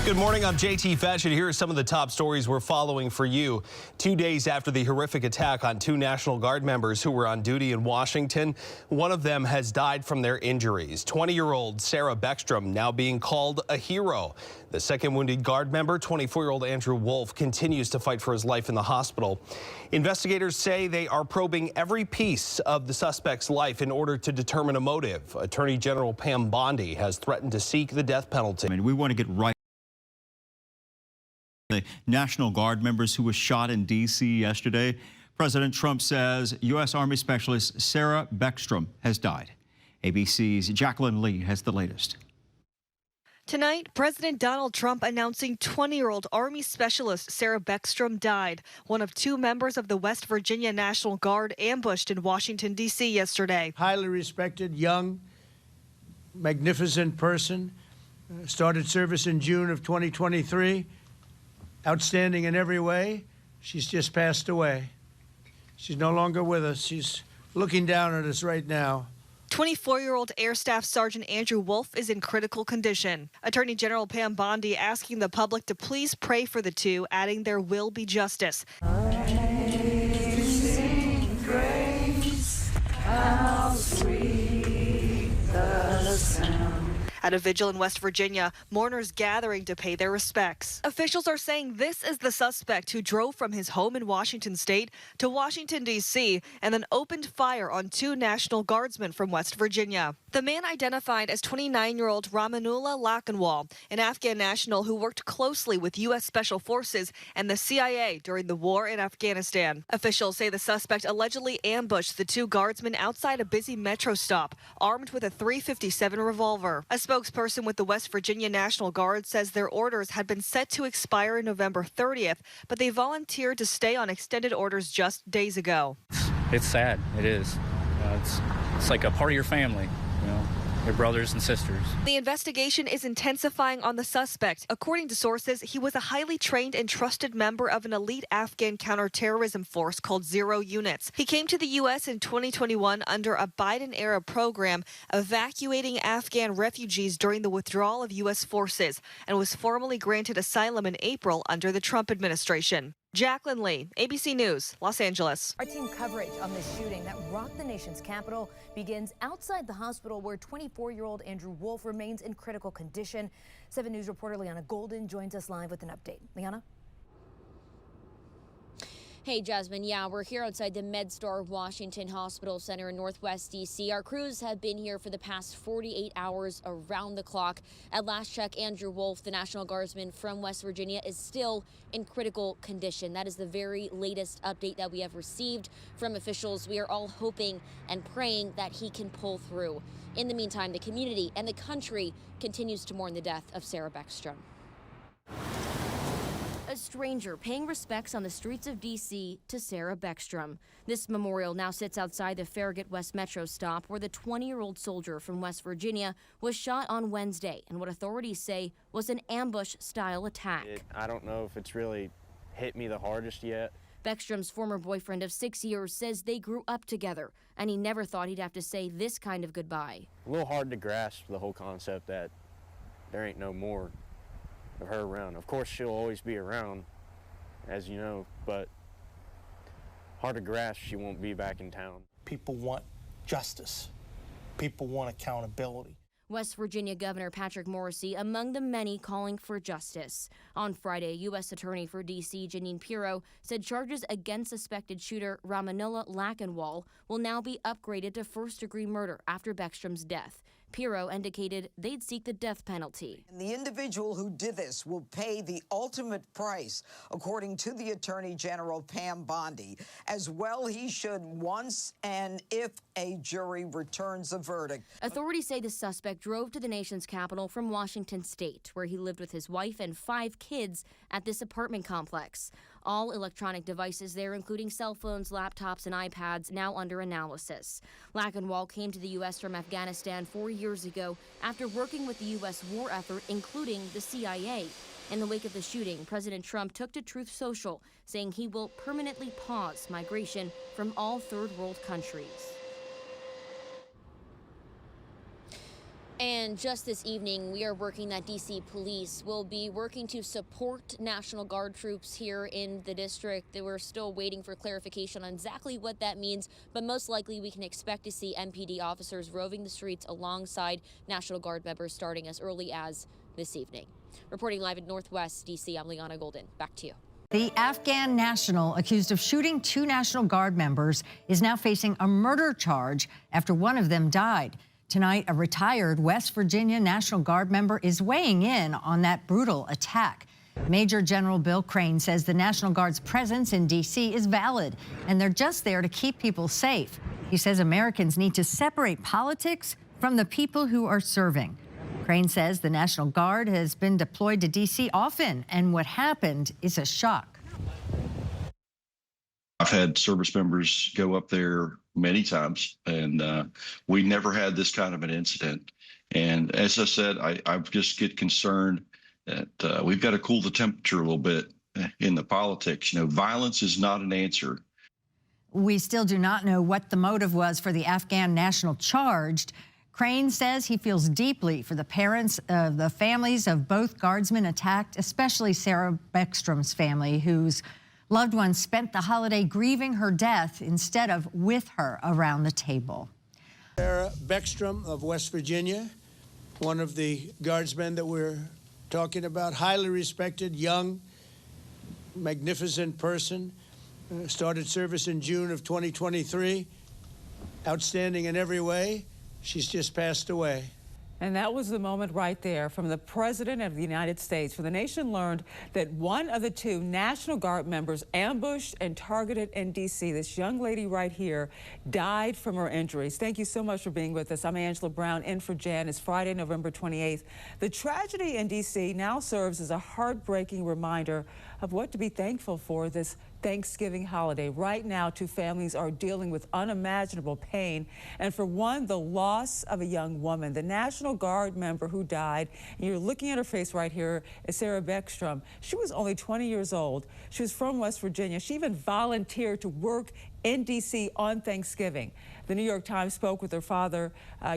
Good morning, I'm JT Fashion. Here are some of the top stories we're following for you. 2 days after the horrific attack on 2 National Guard members who were on duty in Washington, one of them has died from their injuries. 20-year-old Sarah Beckstrom now being called a hero. The second wounded Guard member, 24-year-old Andrew Wolf, continues to fight for his life in the hospital. Investigators say they are probing every piece of the suspect's life in order to determine a motive. Attorney General Pam Bondi has threatened to seek the death penalty. We want to get right. The National Guard members who were shot in D.C. yesterday. President Trump says U.S. Army Specialist Sarah Beckstrom has died. ABC's Jacqueline Lee has the latest. Tonight, President Donald Trump announcing 20-year-old Army Specialist Sarah Beckstrom died, one of 2 members of the West Virginia National Guard ambushed in Washington, D.C. yesterday. Highly respected, young, magnificent person. Started service in June of 2023. Outstanding in every way. She's just passed away. She's no longer with us. She's looking down at us right now. 24-year-old Air Staff Sergeant Andrew Wolf is in critical condition. Attorney General Pam Bondi asking the public to please pray for the 2, adding there will be justice. Amazing grace, how sweet the sound. At a vigil in West Virginia, mourners gathering to pay their respects. Officials are saying this is the suspect who drove from his home in Washington state to Washington, D.C. and then opened fire on 2 National Guardsmen from West Virginia. The man identified as 29-year-old Ramanullah Lakanwal, an Afghan national who worked closely with U.S. Special Forces and the CIA during the war in Afghanistan. Officials say the suspect allegedly ambushed the 2 guardsmen outside a busy metro stop, armed with a .357 revolver. A spokesperson with the West Virginia National Guard says their orders had been set to expire November 30th, but they volunteered to stay on extended orders just days ago. It's sad. It is. It's like a part of your family. Your brothers and sisters. The investigation is intensifying on the suspect. According to sources, he was a highly trained and trusted member of an elite Afghan counterterrorism force called Zero Units. He came to the U.S. in 2021 under a Biden-era program evacuating Afghan refugees during the withdrawal of U.S. forces and was formally granted asylum in April under the Trump administration. Jacqueline Lee, ABC News, Los Angeles. Our team coverage on this shooting that rocked the nation's capital begins outside the hospital where 24-year-old Andrew Wolf remains in critical condition. 7 News reporter Liana Golden joins us live with an update. Liana? Hey, Jasmine. Yeah, we're here outside the MedStar Washington Hospital Center in Northwest D.C. Our crews have been here for the past 48 hours around the clock. At last check, Andrew Wolf, the National Guardsman from West Virginia, is still in critical condition. That is the very latest update that we have received from officials. We are all hoping and praying that he can pull through. In the meantime, the community and the country continues to mourn the death of Sarah Beckstrom. A stranger paying respects on the streets of D.C. to Sarah Beckstrom. This memorial now sits outside the Farragut West Metro stop where the 20-year-old soldier from West Virginia was shot on Wednesday in what authorities say was an ambush-style attack. I don't know if it's really hit me the hardest yet. Beckstrom's former boyfriend of 6 years says they grew up together, and he never thought he'd have to say this kind of goodbye. A little hard to grasp the whole concept that there ain't no more of her around. Of course, she'll always be around, as you know, but hard to grasp she won't be back in town. People want justice. People want accountability. West Virginia Governor Patrick Morrisey among the many calling for justice. On Friday, U.S. Attorney for D.C. Jeanine Pirro said charges against suspected shooter Ramanullah Lakanwal will now be upgraded to first-degree murder after Beckstrom's death. Pirro indicated they'd seek the death penalty. And the individual who did this will pay the ultimate price, according to the Attorney General Pam Bondi. As well, he should once and if a jury returns a verdict. Authorities say the suspect drove to the nation's capital from Washington state, where he lived with his wife and 5 kids at this apartment complex. All electronic devices there, including cell phones, laptops, and iPads, now under analysis. Lakanwal came to the U.S. from Afghanistan 4 years ago after working with the U.S. war effort, including the CIA. In the wake of the shooting, President Trump took to Truth Social, saying he will permanently pause migration from all third world countries. And just this evening, we are working that D.C. police will be working to support National Guard troops here in the district. We're still waiting for clarification on exactly what that means, but most likely we can expect to see MPD officers roving the streets alongside National Guard members starting as early as this evening. Reporting live in Northwest D.C., I'm Liana Golden. Back to you. The Afghan national accused of shooting 2 National Guard members is now facing a murder charge after one of them died. Tonight, a retired West Virginia National Guard member is weighing in on that brutal attack. Major General Bill Crane says the National Guard's presence in D.C. is valid, and they're just there to keep people safe. He says Americans need to separate politics from the people who are serving. Crane says the National Guard has been deployed to D.C. often, and what happened is a shock. I've had service members go up there many times, and we never had this kind of an incident. And as I said, I just get concerned that we've got to cool the temperature a little bit in the politics. You know, violence is not an answer. We still do not know what the motive was for the Afghan national charged. Crane says he feels deeply for the parents of the families of both Guardsmen attacked, especially Sarah Beckstrom's family, whose loved ones spent the holiday grieving her death instead of with her around the table. Sarah Beckstrom of West Virginia, one of the Guardsmen that we're talking about, highly respected, young, magnificent person, started service in June of 2023, outstanding in every way. She's just passed away. And that was the moment right there from the President of the United States, when the nation learned that one of the 2 National Guard members ambushed and targeted in D.C., this young lady right here, died from her injuries. Thank you so much for being with us. I'm Angela Brown, in for Jan. It's Friday, November 28th. The tragedy in D.C. now serves as a heartbreaking reminder of what to be thankful for this Thanksgiving holiday. Right now, 2 families are dealing with unimaginable pain. And for one, the loss of a young woman. The National Guard member who died, and you're looking at her face right here, is Sarah Beckstrom. She was only 20 years old. She was from West Virginia. She even volunteered to work in D.C. on Thanksgiving. The New York Times spoke with her father,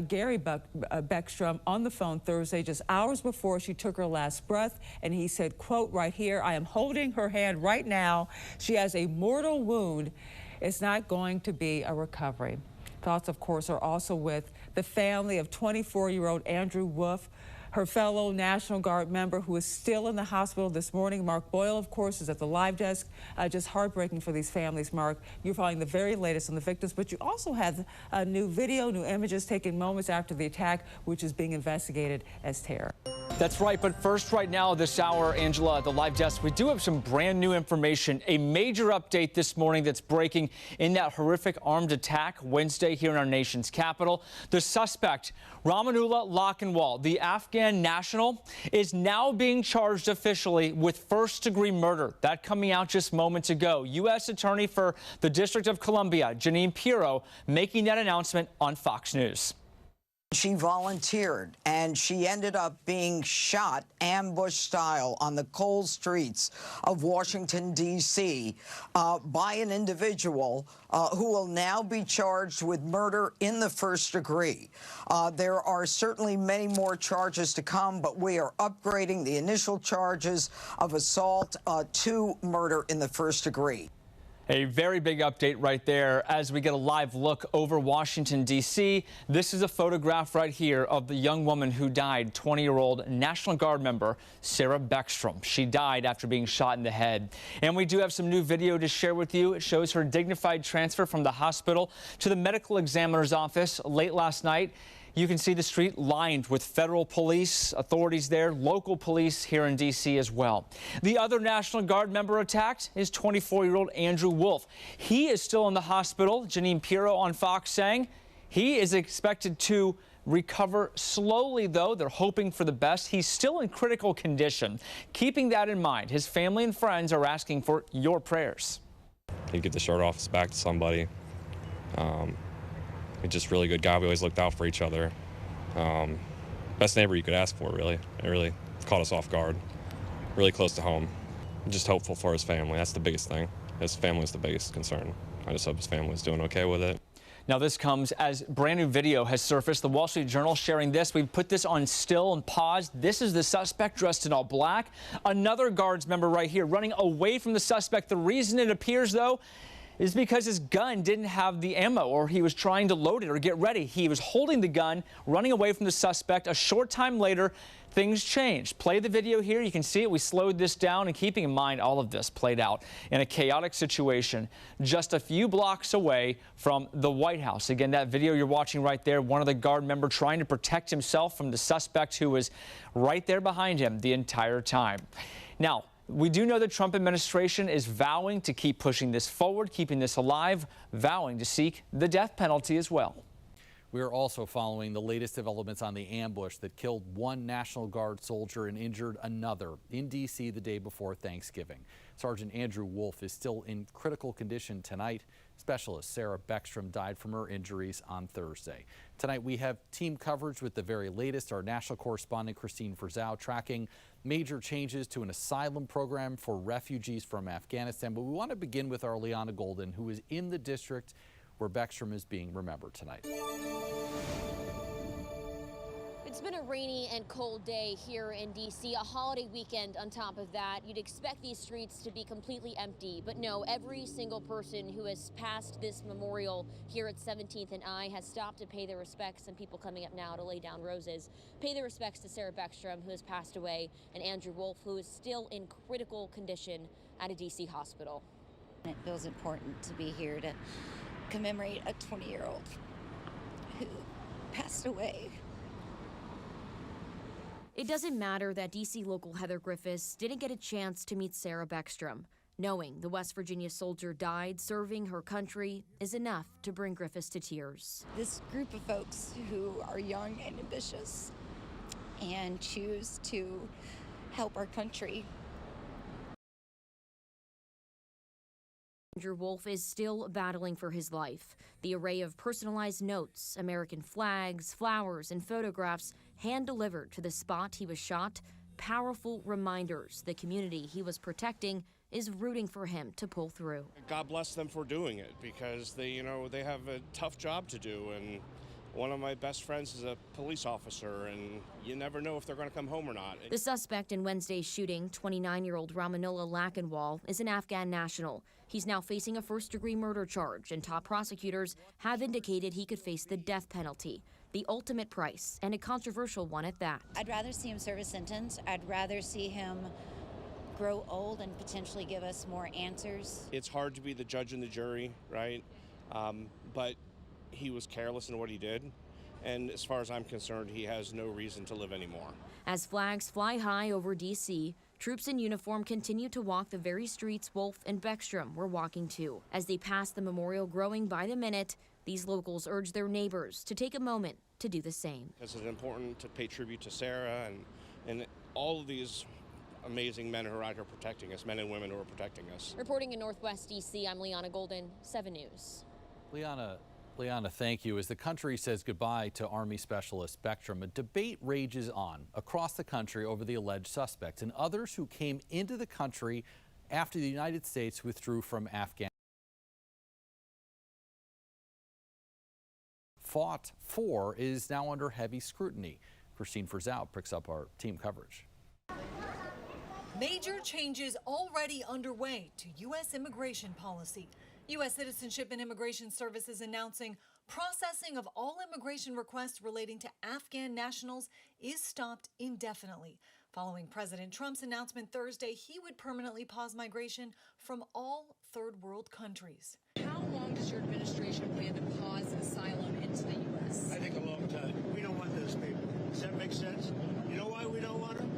Gary Beckstrom, on the phone Thursday, just hours before she took her last breath. And he said, quote, right here, I am holding her hand right now. She has a mortal wound. It's not going to be a recovery. Thoughts, of course, are also with the family of 24-year-old Andrew Wolf, her fellow National Guard member who is still in the hospital this morning. Mark Boyle, of course, is at the live desk. Just heartbreaking for these families, Mark. You're following the very latest on the victims, but you also have new video, new images taken moments after the attack, which is being investigated as terror. That's right, but first, right now, this hour, Angela, at the live desk, we do have some brand new information. A major update this morning that's breaking in that horrific armed attack Wednesday here in our nation's capital. The suspect, Ramanullah Lakhanwal, the Afghan national, is now being charged officially with first-degree murder. That coming out just moments ago. U.S. Attorney for the District of Columbia, Jeanine Pirro, making that announcement on Fox News. She volunteered, and she ended up being shot ambush style on the cold streets of Washington, D.C. By an individual who will now be charged with murder in the first degree. There are certainly many more charges to come, but we are upgrading the initial charges of assault to murder in the first degree. A very big update right there as we get a live look over Washington, D.C. This is a photograph right here of the young woman who died, 20-year-old National Guard member Sarah Beckstrom. She died after being shot in the head. And we do have some new video to share with you. It shows her dignified transfer from the hospital to the medical examiner's office late last night. You can see the street lined with federal police, authorities there, local police here in D.C. as well. The other National Guard member attacked is 24-year-old Andrew Wolf. He is still in the hospital. Jeanine Pirro on Fox saying he is expected to recover slowly, though. They're hoping for the best. He's still in critical condition. Keeping that in mind, his family and friends are asking for your prayers. He'd get the shirt off his back to somebody. He's just a really good guy. We always looked out for each other. Best neighbor you could ask for, really. It really caught us off guard. Really close to home. I'm just hopeful for his family. That's the biggest thing. His family is the biggest concern. I just hope his family is doing okay with it. Now, this comes as brand new video has surfaced. The Wall Street Journal sharing this. We've put this on still and paused. This is the suspect dressed in all black. Another Guards member right here running away from the suspect. The reason it appears, though, is because his gun didn't have the ammo, or he was trying to load it or get ready. He was holding the gun, running away from the suspect. A short time later, things changed. Play the video here. You can see it. We slowed this down, and keeping in mind all of this played out in a chaotic situation just a few blocks away from the White House. Again, that video you're watching right there, one of the Guard member trying to protect himself from the suspect who was right there behind him the entire time. Now, we do know the Trump administration is vowing to keep pushing this forward, keeping this alive, vowing to seek the death penalty as well. We are also following the latest developments on the ambush that killed one National Guard soldier and injured another in D.C. the day before Thanksgiving. Sergeant Andrew Wolf is still in critical condition tonight. Specialist Sarah Beckstrom died from her injuries on Thursday. Tonight we have team coverage with the very latest. Our national correspondent Christine Frizzau tracking major changes to an asylum program for refugees from Afghanistan. But we want to begin with our Leanna Golden, who is in the district where Beckstrom is being remembered tonight. It's been a rainy and cold day here in D.C., a holiday weekend on top of that. You'd expect these streets to be completely empty, but no, every single person who has passed this memorial here at 17th and I has stopped to pay their respects, and people coming up now to lay down roses. Pay their respects to Sarah Beckstrom, who has passed away, and Andrew Wolf, who is still in critical condition at a D.C. hospital. It feels important to be here to commemorate a 20-year-old who passed away. It doesn't matter that D.C. local Heather Griffiths didn't get a chance to meet Sarah Beckstrom. Knowing the West Virginia soldier died serving her country is enough to bring Griffiths to tears. This group of folks who are young and ambitious and choose to help our country. Andrew Wolf is still battling for his life. The array of personalized notes, American flags, flowers, and photographs hand-delivered to the spot he was shot, powerful reminders the community he was protecting is rooting for him to pull through. God bless them for doing it, because they have a tough job to do, and one of my best friends is a police officer, and you never know if they're going to come home or not. The suspect in Wednesday's shooting, 29-year-old Ramanullah Lakanwal, is an Afghan national. He's now facing a first-degree murder charge, and top prosecutors have indicated he could face the death penalty, the ultimate price, and a controversial one at that. I'd rather see him serve a sentence. I'd rather see him grow old and potentially give us more answers. It's hard to be the judge and the jury, right? But he was careless in what he did, and as far as I'm concerned, he has no reason to live anymore. As flags fly high over D.C., troops in uniform continue to walk the very streets Wolf and Beckstrom were walking to. As they pass the memorial growing by the minute, these locals urge their neighbors to take a moment to do the same. It's important to pay tribute to Sarah and all of these amazing men who are out here protecting us, men and women who are protecting us. Reporting in Northwest D.C., I'm Leanna Golden, 7 News. Leanna, thank you. As the country says goodbye to Army Specialist Beckstrom, a debate rages on across the country over the alleged suspects and others who came into the country after the United States withdrew from Afghanistan. Fought for is now under heavy scrutiny. Christine Frizzau picks up our team coverage. Major changes already underway to U.S. immigration policy. U.S. Citizenship and Immigration Services announcing processing of all immigration requests relating to Afghan nationals is stopped indefinitely. Following President Trump's announcement Thursday, he would permanently pause migration from all third world countries. How long does your administration plan to pause asylum into the U.S.? I think a long time. We don't want those people. Does that make sense? You know why we don't want them?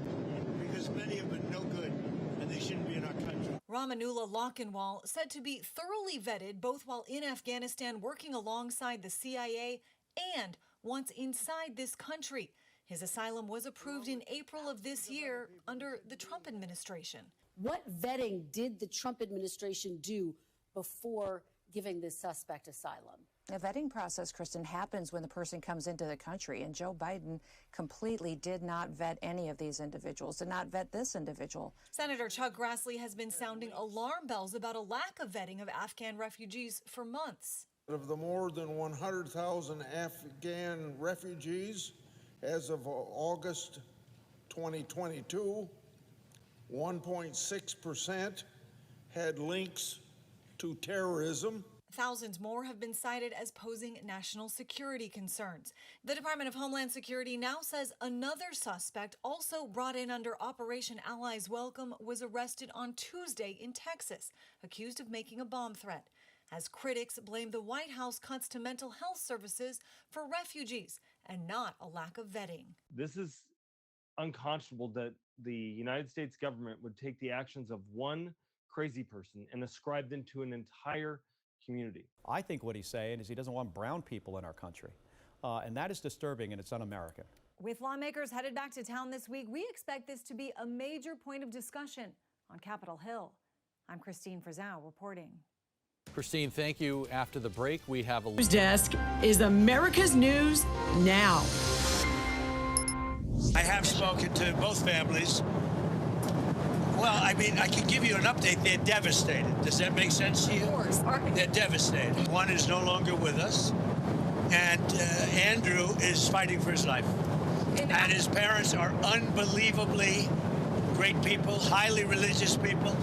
Because many of them are no good, and they shouldn't be in our country. Ramanullah Lakanwal said to be thoroughly vetted both while in Afghanistan working alongside the CIA and once inside this country. His asylum was approved in April of this year under the Trump administration. What vetting did the Trump administration do before giving this suspect asylum? The vetting process, Kristen, happens when the person comes into the country, and Joe Biden completely did not vet any of these individuals, did not vet this individual. Senator Chuck Grassley has been sounding alarm bells about a lack of vetting of Afghan refugees for months. Of the more than 100,000 Afghan refugees as of August 2022, 1.6% had links to terrorism. Thousands more have been cited as posing national security concerns. The Department of Homeland Security now says another suspect, also brought in under Operation Allies Welcome, was arrested on Tuesday in Texas, accused of making a bomb threat, as critics blame the White House cuts to mental health services for refugees and not a lack of vetting. This is unconscionable that the United States government would take the actions of one crazy person and ascribe them to an entire community. I think what he's saying is he doesn't want brown people in our country, and that is disturbing and it's un-American. With lawmakers headed back to town this week, we expect this to be a major point of discussion on Capitol Hill. I'm Christine Frizzau reporting. Christine, thank you. After the break, we have a News Desk is America's News Now. I have spoken to both families. Well, I mean, I can give you an update. They're devastated. Does that make sense to you? Of course. They're devastated. One is no longer with us, and Andrew is fighting for his life. And his parents are unbelievably great people, highly religious people,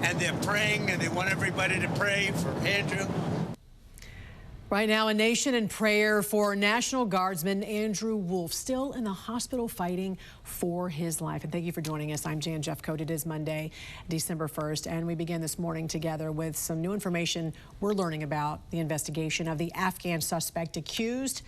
and they're praying, and they want everybody to pray for Andrew. Right now, a nation in prayer for National Guardsman Andrew Wolf, still in the hospital fighting for his life. And thank you for joining us. I'm Jan Jeffcoat. It is Monday, December 1st, and we begin this morning together with some new information we're learning about the investigation of the Afghan suspect accused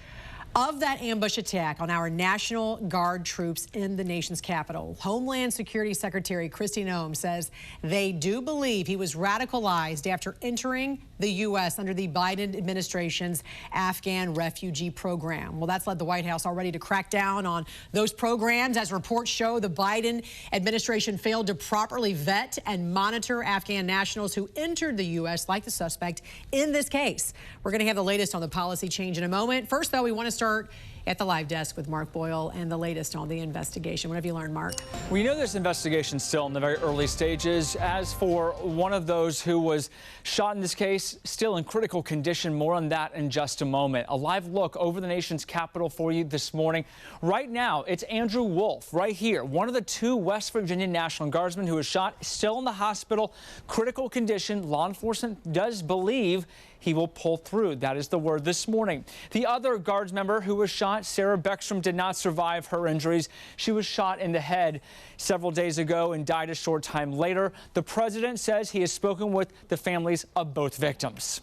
of that ambush attack on our National Guard troops in the nation's capital. Homeland Security Secretary Kristi Noem says they do believe he was radicalized after entering the U.S. under the Biden administration's Afghan refugee program. Well, that's led the White House already to crack down on those programs. As reports show, the Biden administration failed to properly vet and monitor Afghan nationals who entered the U.S. like the suspect in this case. We're going to have the latest on the policy change in a moment. First, though, we want to start at the live desk with Mark Boyle and the latest on the investigation. What have you learned, Mark? We know this investigation is still in the very early stages. As for one of those who was shot in this case, still in critical condition. More on that in just a moment. A live look over the nation's capital for you this morning. Right now, it's Andrew Wolf right here, one of the two West Virginia National Guardsmen who was shot, still in the hospital, critical condition. Law enforcement does believe he will pull through. That is the word this morning. The other Guards member who was shot, Sarah Beckstrom, did not survive her injuries. She was shot in the head several days ago and died a short time later. The president says he has spoken with the families of both victims.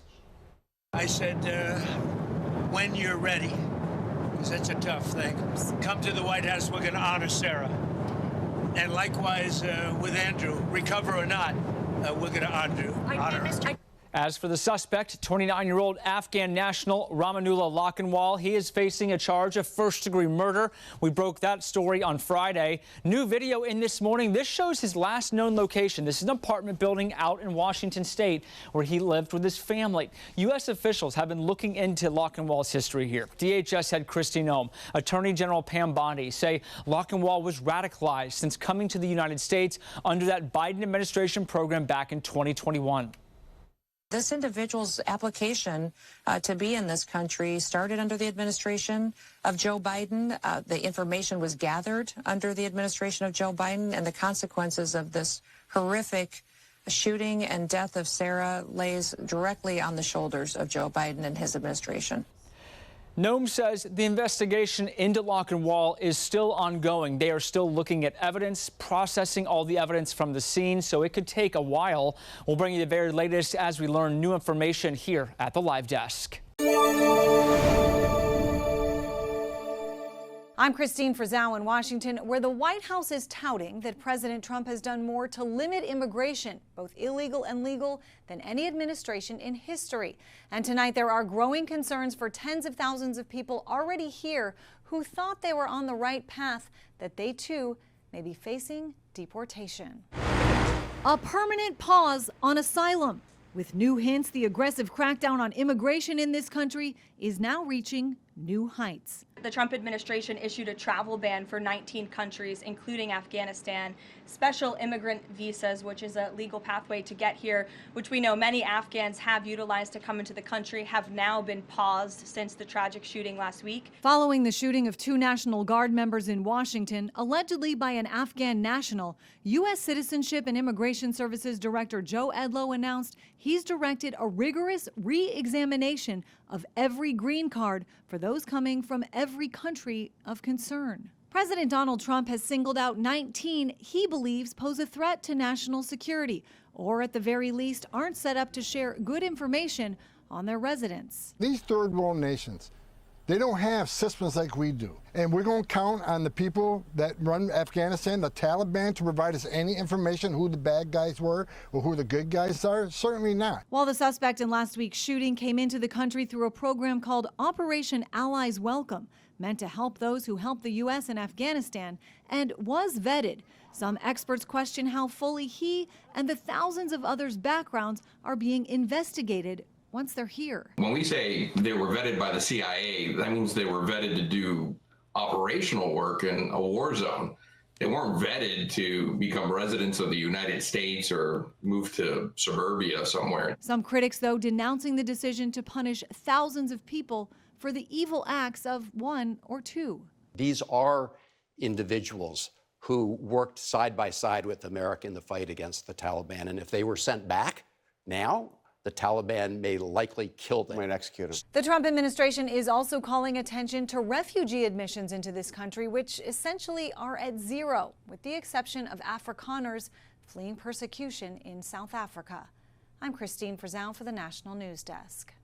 I said, when you're ready, because that's a tough thing, come to the White House. We're going to honor Sarah. And likewise with Andrew, recover or not, we're going to honor her. As for the suspect, 29-year-old Afghan national Ramanullah Lakhanwal, he is facing a charge of first-degree murder. We broke that story on Friday. New video in this morning. This shows his last known location. This is an apartment building out in Washington State where he lived with his family. U.S. officials have been looking into Lakhanwal's history here. DHS head Kristi Noem, Attorney General Pam Bondi say Lakhanwal was radicalized since coming to the United States under that Biden administration program back in 2021. This individual's application to be in this country started under the administration of Joe Biden. The information was gathered under the administration of Joe Biden, and the consequences of this horrific shooting and death of Sarah lays directly on the shoulders of Joe Biden and his administration. Noem says the investigation into Lakhanwal is still ongoing. They are still looking at evidence, processing all the evidence from the scene, so it could take a while. We'll bring you the very latest as we learn new information here at the live desk. I'm Christine Frizzau in Washington, where the White House is touting that President Trump has done more to limit immigration, both illegal and legal, than any administration in history. And tonight there are growing concerns for tens of thousands of people already here who thought they were on the right path, that they too may be facing deportation. A permanent pause on asylum. With new hints, the aggressive crackdown on immigration in this country is now reaching new heights. The Trump administration issued a travel ban for 19 countries, including Afghanistan. Special immigrant visas, which is a legal pathway to get here, which we know many Afghans have utilized to come into the country, have now been paused since the tragic shooting last week. Following the shooting of 2 National Guard members in Washington, allegedly by an Afghan national, U.S. Citizenship and Immigration Services Director Joe Edlow announced he's directed a rigorous re-examination of every green card for those coming from every country of concern. President Donald Trump has singled out 19 he believes pose a threat to national security, or at the very least aren't set up to share good information on their residents. These third world nations, they don't have systems like we do. And we're going to count on the people that run Afghanistan, the Taliban, to provide us any information who the bad guys were or who the good guys are? Certainly not. While the suspect in last week's shooting came into the country through a program called Operation Allies Welcome, meant to help those who helped the U.S. in Afghanistan, and was vetted, some experts question how fully he and the thousands of others' backgrounds are being investigated once they're here. When we say they were vetted by the CIA, that means they were vetted to do operational work in a war zone. They weren't vetted to become residents of the United States or move to suburbia somewhere. Some critics, though, denouncing the decision to punish thousands of people for the evil acts of 1 or 2. These are individuals who worked side by side with America in the fight against the Taliban. And if they were sent back now, the Taliban may likely kill them and execute them. The Trump administration is also calling attention to refugee admissions into this country, which essentially are at zero, with the exception of Afrikaners fleeing persecution in South Africa. I'm Christine Frizzell for the National News Desk.